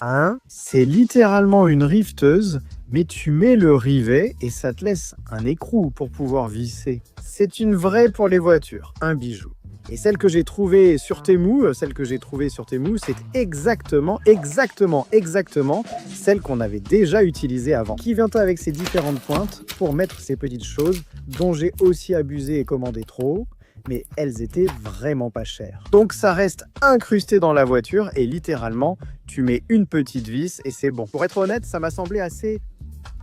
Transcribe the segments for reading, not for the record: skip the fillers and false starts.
Hein? C'est littéralement une rifteuse, mais tu mets le rivet et ça te laisse un écrou pour pouvoir visser. C'est une vraie pour les voitures, un bijou. Et celle que j'ai trouvée sur Temu, c'est exactement celle qu'on avait déjà utilisée avant. Qui vient avec ses différentes pointes pour mettre ces petites choses dont j'ai aussi abusé et commandé trop, mais elles étaient vraiment pas chères. Donc ça reste incrusté dans la voiture et littéralement, tu mets une petite vis et c'est bon. Pour être honnête, ça m'a semblé assez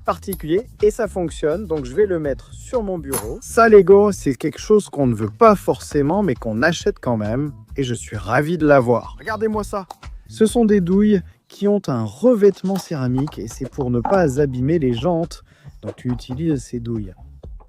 particulier et ça fonctionne, donc je vais le mettre sur mon bureau. Ça Lego, c'est quelque chose qu'on ne veut pas forcément mais qu'on achète quand même et je suis ravi de l'avoir. Regardez-moi ça. Ce sont des douilles qui ont un revêtement céramique et c'est pour ne pas abîmer les jantes, donc tu utilises ces douilles.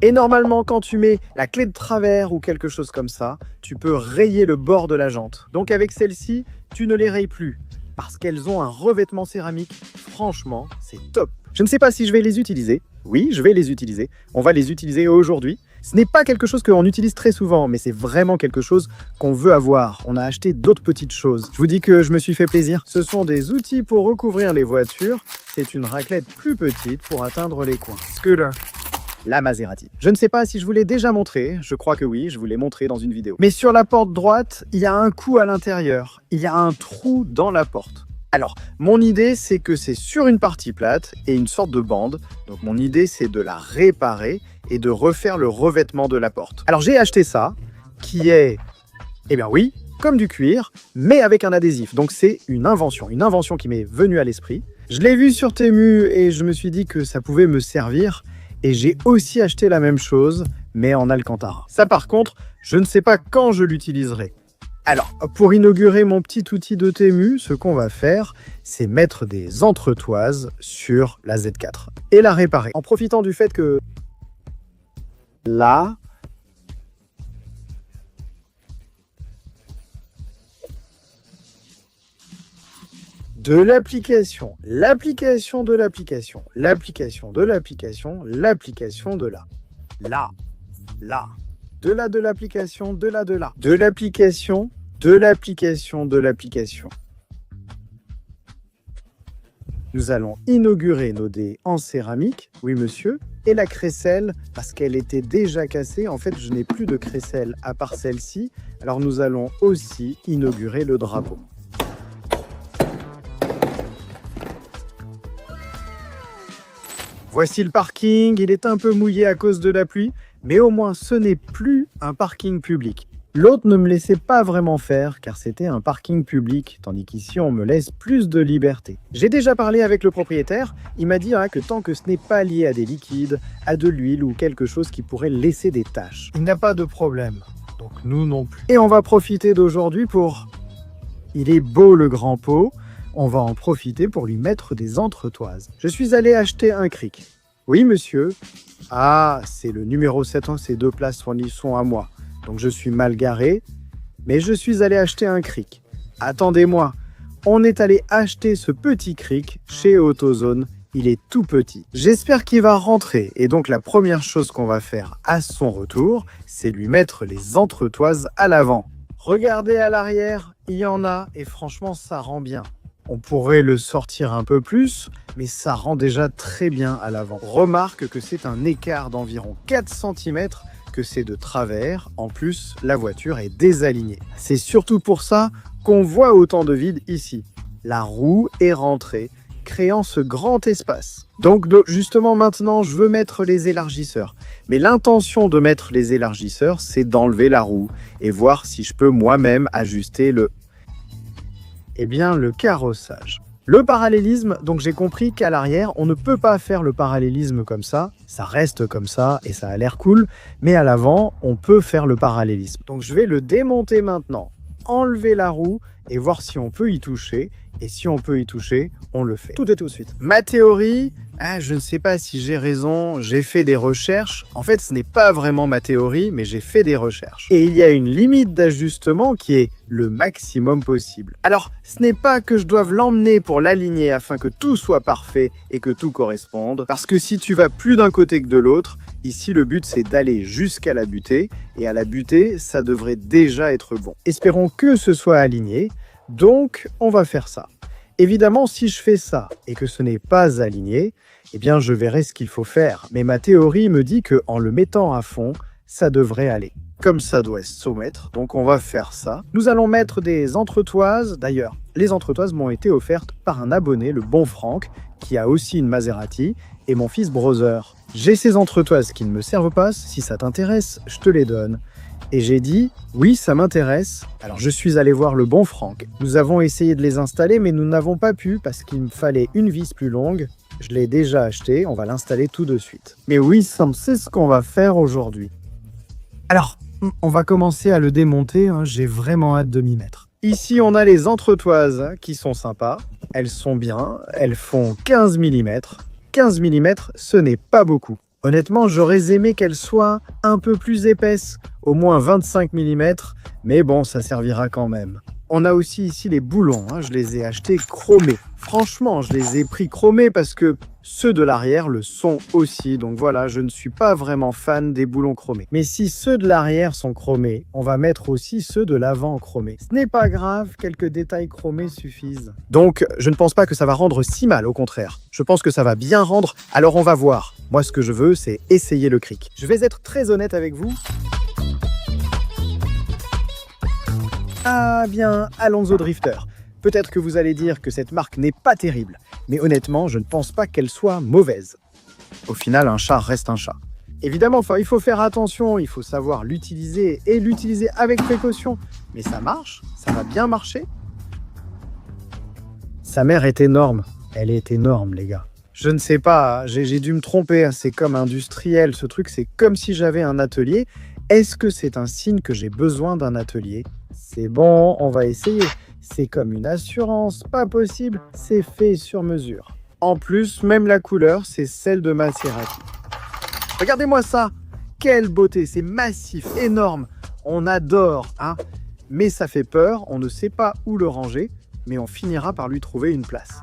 Et normalement, quand tu mets la clé de travers ou quelque chose comme ça, tu peux rayer le bord de la jante. Donc avec celle-ci, tu ne les rayes plus parce qu'elles ont un revêtement céramique. Franchement, c'est top. Je ne sais pas si je vais les utiliser. Oui, je vais les utiliser. On va les utiliser aujourd'hui. Ce n'est pas quelque chose qu'on utilise très souvent, mais c'est vraiment quelque chose qu'on veut avoir. On a acheté d'autres petites choses. Je vous dis que je me suis fait plaisir. Ce sont des outils pour recouvrir les voitures. C'est une raclette plus petite pour atteindre les coins. Scooter. La Maserati. Je ne sais pas si je vous l'ai déjà montré, je crois que oui, je vous l'ai montré dans une vidéo. Mais sur la porte droite, il y a un coup à l'intérieur, il y a un trou dans la porte. Alors, mon idée, c'est que c'est sur une partie plate et une sorte de bande. Donc mon idée, c'est de la réparer et de refaire le revêtement de la porte. Alors j'ai acheté ça, qui est, eh bien oui, comme du cuir, mais avec un adhésif. Donc c'est une invention qui m'est venue à l'esprit. Je l'ai vu sur Temu et je me suis dit que ça pouvait me servir. Et j'ai aussi acheté la même chose, mais en Alcantara. Ça par contre, je ne sais pas quand je l'utiliserai. Alors, pour inaugurer mon petit outil de Temu, ce qu'on va faire, c'est mettre des entretoises sur la Z4 et la réparer. En profitant du fait que là, de l'application, l'application de l'application, l'application de l'application, l'application de là, de là de l'application, de là, de l'application, de l'application, de l'application. Nous allons inaugurer nos dés en céramique, oui monsieur, et la crécelle, parce qu'elle était déjà cassée, en fait je n'ai plus de crécelle à part celle-ci, alors nous allons aussi inaugurer le drapeau. Voici le parking, il est un peu mouillé à cause de la pluie, mais au moins ce n'est plus un parking public. L'autre ne me laissait pas vraiment faire car c'était un parking public, tandis qu'ici on me laisse plus de liberté. J'ai déjà parlé avec le propriétaire, il m'a dit que tant que ce n'est pas lié à des liquides, à de l'huile ou quelque chose qui pourrait laisser des taches, il n'a pas de problème, donc nous non plus. Et on va profiter d'aujourd'hui pour... Il est beau le grand pot. On va en profiter pour lui mettre des entretoises. Je suis allé acheter un cric. Oui, monsieur. Ah, c'est le numéro 7, ces deux places sont à moi. Donc je suis mal garé, mais je suis allé acheter un cric. Attendez-moi, on est allé acheter ce petit cric chez AutoZone. Il est tout petit. J'espère qu'il va rentrer. Et donc la première chose qu'on va faire à son retour, c'est lui mettre les entretoises à l'avant. Regardez à l'arrière, il y en a et franchement ça rend bien. On pourrait le sortir un peu plus, mais ça rend déjà très bien à l'avant. Remarque que c'est un écart d'environ 4 cm que c'est de travers. En plus, la voiture est désalignée. C'est surtout pour ça qu'on voit autant de vide ici. La roue est rentrée, créant ce grand espace. Donc justement maintenant, je veux mettre les élargisseurs. Mais l'intention de mettre les élargisseurs, c'est d'enlever la roue et voir si je peux moi-même ajuster le carrossage. Le parallélisme, donc j'ai compris qu'à l'arrière, on ne peut pas faire le parallélisme comme ça reste comme ça et ça a l'air cool, mais à l'avant, on peut faire le parallélisme. Donc je vais le démonter maintenant, enlever la roue et voir si on peut y toucher. Et si on peut y toucher, on le fait. Tout et tout de suite. Ma théorie, je ne sais pas si j'ai raison, j'ai fait des recherches. En fait, ce n'est pas vraiment ma théorie, mais j'ai fait des recherches. Et il y a une limite d'ajustement qui est le maximum possible. Alors, ce n'est pas que je doive l'emmener pour l'aligner afin que tout soit parfait et que tout corresponde. Parce que si tu vas plus d'un côté que de l'autre, ici le but c'est d'aller jusqu'à la butée. Et à la butée, ça devrait déjà être bon. Espérons que ce soit aligné. Donc, on va faire ça. Évidemment, si je fais ça et que ce n'est pas aligné, eh bien je verrai ce qu'il faut faire. Mais ma théorie me dit qu'en le mettant à fond, ça devrait aller. Comme ça doit se soumettre, donc on va faire ça. Nous allons mettre des entretoises. D'ailleurs, les entretoises m'ont été offertes par un abonné, le bon Franck, qui a aussi une Maserati, et mon fils Brother. J'ai ces entretoises qui ne me servent pas, si ça t'intéresse, je te les donne. Et j'ai dit, oui, ça m'intéresse. Alors je suis allé voir le bon Franck. Nous avons essayé de les installer, mais nous n'avons pas pu parce qu'il me fallait une vis plus longue. Je l'ai déjà acheté, on va l'installer tout de suite. Mais oui, Sam, c'est ce qu'on va faire aujourd'hui. Alors, on va commencer à le démonter, hein. J'ai vraiment hâte de m'y mettre. Ici, on a les entretoises qui sont sympas. Elles sont bien, elles font 15 mm. 15 mm, ce n'est pas beaucoup. Honnêtement, j'aurais aimé qu'elles soient un peu plus épaisses, au moins 25 mm, mais bon, ça servira quand même. On a aussi ici les boulons, hein. Je les ai achetés chromés. Franchement, je les ai pris chromés parce que ceux de l'arrière le sont aussi. Donc voilà, je ne suis pas vraiment fan des boulons chromés. Mais si ceux de l'arrière sont chromés, on va mettre aussi ceux de l'avant chromés. Ce n'est pas grave, quelques détails chromés suffisent. Donc, je ne pense pas que ça va rendre si mal, au contraire. Je pense que ça va bien rendre, alors on va voir. Moi, ce que je veux, c'est essayer le cric. Je vais être très honnête avec vous. Ah bien, Alonso Drifter. Peut-être que vous allez dire que cette marque n'est pas terrible, mais honnêtement, je ne pense pas qu'elle soit mauvaise. Au final, un chat reste un chat. Évidemment, il faut faire attention, il faut savoir l'utiliser et l'utiliser avec précaution. Mais ça marche, ça va bien marcher. Sa mère est énorme, elle est énorme les gars. Je ne sais pas, j'ai dû me tromper, c'est comme industriel, ce truc, c'est comme si j'avais un atelier. Est-ce que c'est un signe que j'ai besoin d'un atelier? C'est bon, on va essayer. C'est comme une assurance, pas possible, c'est fait sur mesure. En plus, même la couleur, c'est celle de Maserati. Regardez-moi ça, quelle beauté, c'est massif, énorme. On adore, hein. Mais ça fait peur, on ne sait pas où le ranger, mais on finira par lui trouver une place.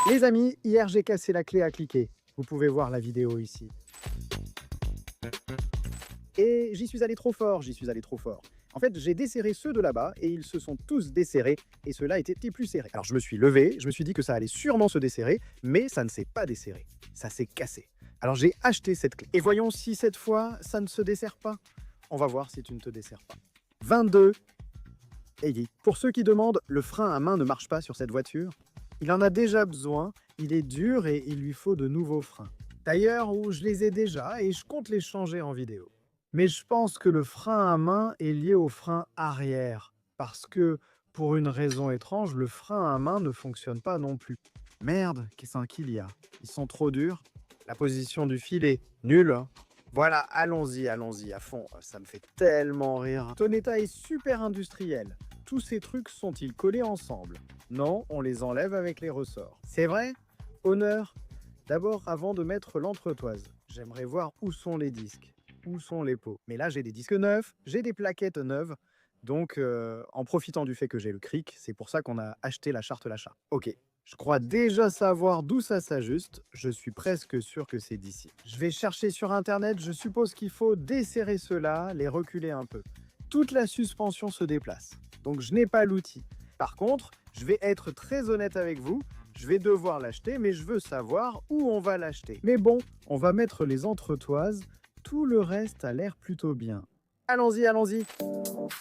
Les amis, hier j'ai cassé la clé à cliquer. Vous pouvez voir la vidéo ici. Et j'y suis allé trop fort, En fait, j'ai desserré ceux de là-bas et ils se sont tous desserrés et ceux-là étaient plus serrés. Alors je me suis levé, je me suis dit que ça allait sûrement se desserrer, mais ça ne s'est pas desserré. Ça s'est cassé. Alors j'ai acheté cette clé. Et voyons si cette fois, ça ne se dessert pas. On va voir si tu ne te desserres pas. 22. Et pour ceux qui demandent, le frein à main ne marche pas sur cette voiture. Il en a déjà besoin, il est dur et il lui faut de nouveaux freins. D'ailleurs, je les ai déjà et je compte les changer en vidéo. Mais je pense que le frein à main est lié au frein arrière. Parce que, pour une raison étrange, le frein à main ne fonctionne pas non plus. Merde, qu'est-ce qu'il y a? Ils sont trop durs. La position du fil est nulle. Voilà, allons-y à fond. Ça me fait tellement rire. Ton état est super industriel. Tous ces trucs sont-ils collés ensemble? Non, on les enlève avec les ressorts. C'est vrai? Honneur. D'abord, avant de mettre l'entretoise, j'aimerais voir où sont les disques, où sont les pots. Mais là, j'ai des disques neufs, j'ai des plaquettes neuves. Donc, en profitant du fait que j'ai le cric, c'est pour ça qu'on a acheté la charte l'achat. Ok, je crois déjà savoir d'où ça s'ajuste. Je suis presque sûr que c'est d'ici. Je vais chercher sur Internet, je suppose qu'il faut desserrer ceux-là, les reculer un peu. Toute la suspension se déplace, donc je n'ai pas l'outil. Par contre, je vais être très honnête avec vous, je vais devoir l'acheter, mais je veux savoir où on va l'acheter. Mais bon, on va mettre les entretoises, tout le reste a l'air plutôt bien. Allons-y, allons-y.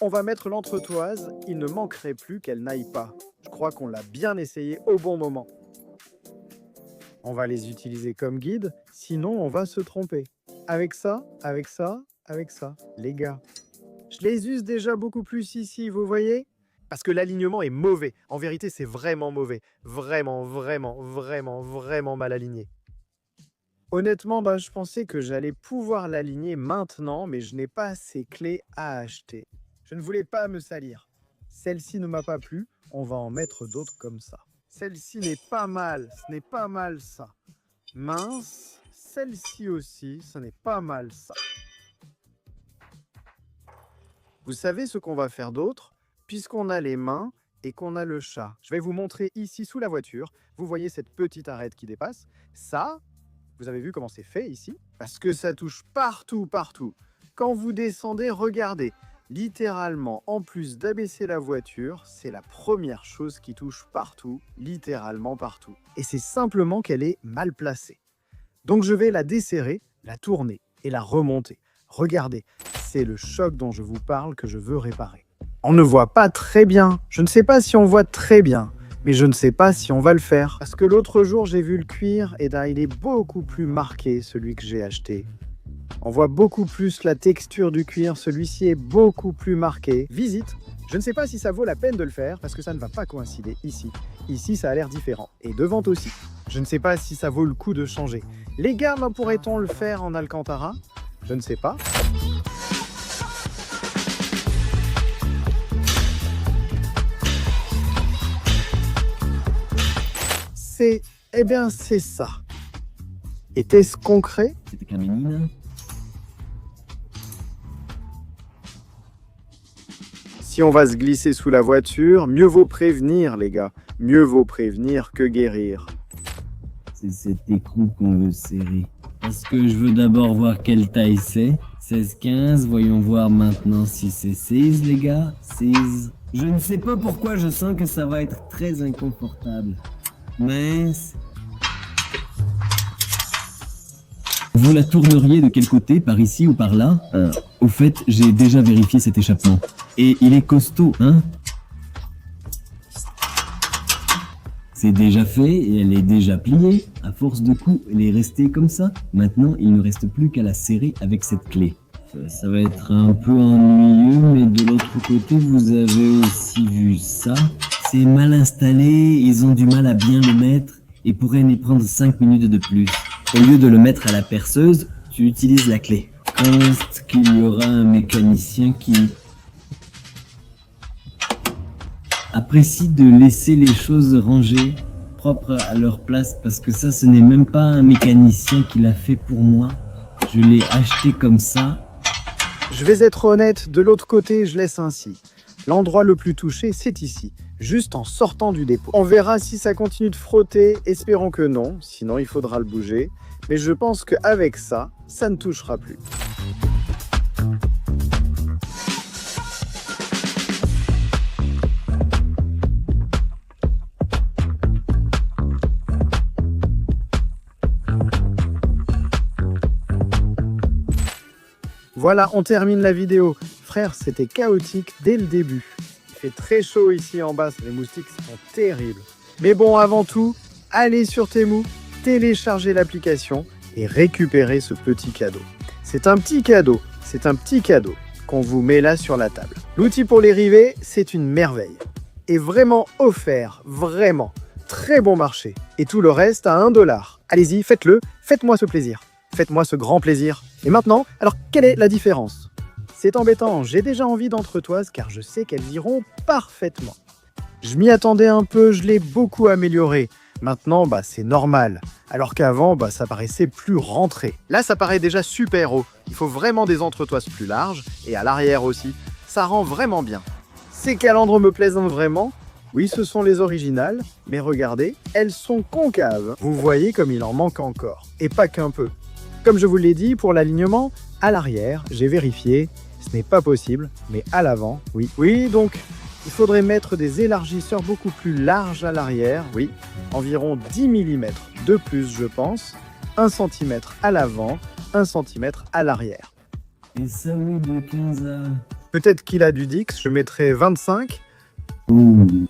On va mettre l'entretoise, il ne manquerait plus qu'elle n'aille pas. Je crois qu'on l'a bien essayé au bon moment. On va les utiliser comme guide, sinon on va se tromper. Avec ça, avec ça, avec ça. Les gars, je les use déjà beaucoup plus ici, vous voyez? Parce que l'alignement est mauvais. En vérité, c'est vraiment mauvais. Vraiment, vraiment, vraiment, vraiment mal aligné. Honnêtement, je pensais que j'allais pouvoir l'aligner maintenant, mais je n'ai pas ces clés à acheter. Je ne voulais pas me salir. Celle-ci ne m'a pas plu, on va en mettre d'autres comme ça. Celle-ci n'est pas mal, ce n'est pas mal ça. Mince, celle-ci aussi, ce n'est pas mal ça. Vous savez ce qu'on va faire d'autre? Puisqu'on a les mains, et qu'on a le chat. Je vais vous montrer ici sous la voiture. Vous voyez cette petite arête qui dépasse. Ça, vous avez vu comment c'est fait ici? Parce que ça touche partout, partout. Quand vous descendez, regardez. Littéralement, en plus d'abaisser la voiture, c'est la première chose qui touche partout, littéralement partout. Et c'est simplement qu'elle est mal placée. Donc je vais la desserrer, la tourner et la remonter. Regardez, c'est le choc dont je vous parle que je veux réparer. On ne voit pas très bien. Je ne sais pas si on voit très bien, mais je ne sais pas si on va le faire. Parce que l'autre jour, j'ai vu le cuir, et là, il est beaucoup plus marqué, celui que j'ai acheté. On voit beaucoup plus la texture du cuir, celui-ci est beaucoup plus marqué. Visite, je ne sais pas si ça vaut la peine de le faire parce que ça ne va pas coïncider ici. Ici, ça a l'air différent. Et devant aussi. Je ne sais pas si ça vaut le coup de changer. Les gammes, pourrait-on le faire en Alcantara? Je ne sais pas. Eh bien, c'est ça. Était-ce concret? C'était Caméline. Si on va se glisser sous la voiture, mieux vaut prévenir, les gars. Mieux vaut prévenir que guérir. C'est cet écrou qu'on veut serrer. Parce que je veux d'abord voir quelle taille c'est. 16-15, voyons voir maintenant si c'est 16, les gars. 16. Je ne sais pas pourquoi je sens que ça va être très inconfortable. Mince. Vous la tourneriez de quel côté? Par ici ou par là? Au fait, j'ai déjà vérifié cet échappement. Et il est costaud, hein? C'est déjà fait et elle est déjà pliée. À force de coups, elle est restée comme ça. Maintenant, il ne reste plus qu'à la serrer avec cette clé. Ça va être un peu ennuyeux, mais de l'autre côté, vous avez aussi vu ça. C'est mal installé, ils ont du mal à bien le mettre et pourraient y prendre 5 minutes de plus. Au lieu de le mettre à la perceuse, tu utilises la clé. Conste qu'il y aura un mécanicien qui apprécie de laisser les choses rangées, propres à leur place, parce que ça, ce n'est même pas un mécanicien qui l'a fait pour moi. Je l'ai acheté comme ça. Je vais être honnête, de l'autre côté, je laisse ainsi. L'endroit le plus touché, c'est ici, juste en sortant du dépôt. On verra si ça continue de frotter, espérons que non, sinon il faudra le bouger. Mais je pense qu'avec ça, ça ne touchera plus. Voilà, on termine la vidéo. Frère, c'était chaotique dès le début. Il fait très chaud ici en bas, les moustiques sont terribles. Mais bon, avant tout, allez sur Temu, téléchargez l'application et récupérez ce petit cadeau. C'est un petit cadeau qu'on vous met là sur la table. L'outil pour les rivets, c'est une merveille. Et vraiment offert, vraiment. Très bon marché. Et tout le reste à 1 $. Allez-y, faites-le, faites-moi ce plaisir. Faites-moi ce grand plaisir. Et maintenant, alors quelle est la différence? C'est embêtant, j'ai déjà envie d'entretoises car je sais qu'elles iront parfaitement. Je m'y attendais un peu, je l'ai beaucoup amélioré. Maintenant, c'est normal. Alors qu'avant, ça paraissait plus rentré. Là, ça paraît déjà super haut. Il faut vraiment des entretoises plus larges et à l'arrière aussi. Ça rend vraiment bien. Ces calandres me plaisent vraiment. Oui, ce sont les originales, mais regardez, elles sont concaves. Vous voyez comme il en manque encore. Et pas qu'un peu. Comme je vous l'ai dit, pour l'alignement, à l'arrière, j'ai vérifié, ce n'est pas possible, mais à l'avant, oui. Oui, donc, il faudrait mettre des élargisseurs beaucoup plus larges à l'arrière, oui, environ 10 mm de plus, je pense, 1 cm à l'avant, 1 cm à l'arrière. Et ça, oui, de 15 à... Peut-être qu'il a du Dix, je mettrai 25.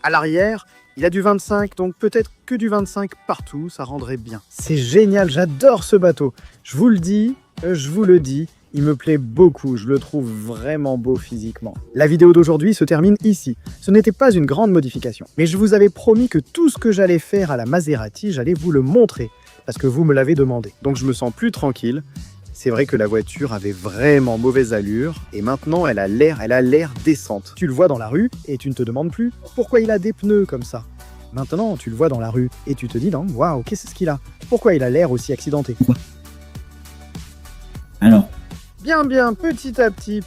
À l'arrière, il a du 25, donc peut-être que du 25 partout, ça rendrait bien. C'est génial, j'adore ce bateau. Je vous le dis, je vous le dis, il me plaît beaucoup, je le trouve vraiment beau physiquement. La vidéo d'aujourd'hui se termine ici. Ce n'était pas une grande modification, mais je vous avais promis que tout ce que j'allais faire à la Maserati, j'allais vous le montrer, parce que vous me l'avez demandé. Donc je me sens plus tranquille. C'est vrai que la voiture avait vraiment mauvaise allure et maintenant elle a l'air décente. Tu le vois dans la rue et tu ne te demandes plus pourquoi il a des pneus comme ça. Maintenant, tu le vois dans la rue et tu te dis non, waouh, qu'est-ce qu'il a? Pourquoi il a l'air aussi accidenté? Alors, Bien, petit à petit.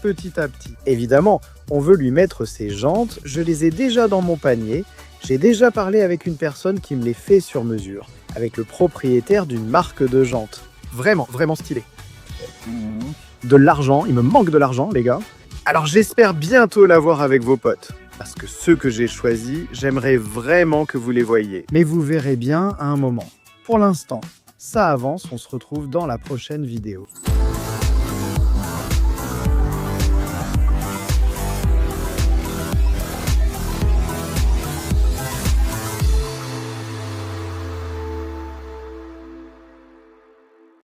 Évidemment, On veut lui mettre ses jantes, je les ai déjà dans mon panier. J'ai déjà parlé avec une personne qui me les fait sur mesure, avec le propriétaire d'une marque de jantes. Vraiment, vraiment stylé. De l'argent, il me manque de l'argent, les gars. Alors j'espère bientôt l'avoir avec vos potes. Parce que ceux que j'ai choisis, j'aimerais vraiment que vous les voyiez. Mais vous verrez bien à un moment. Pour l'instant, ça avance, on se retrouve dans la prochaine vidéo.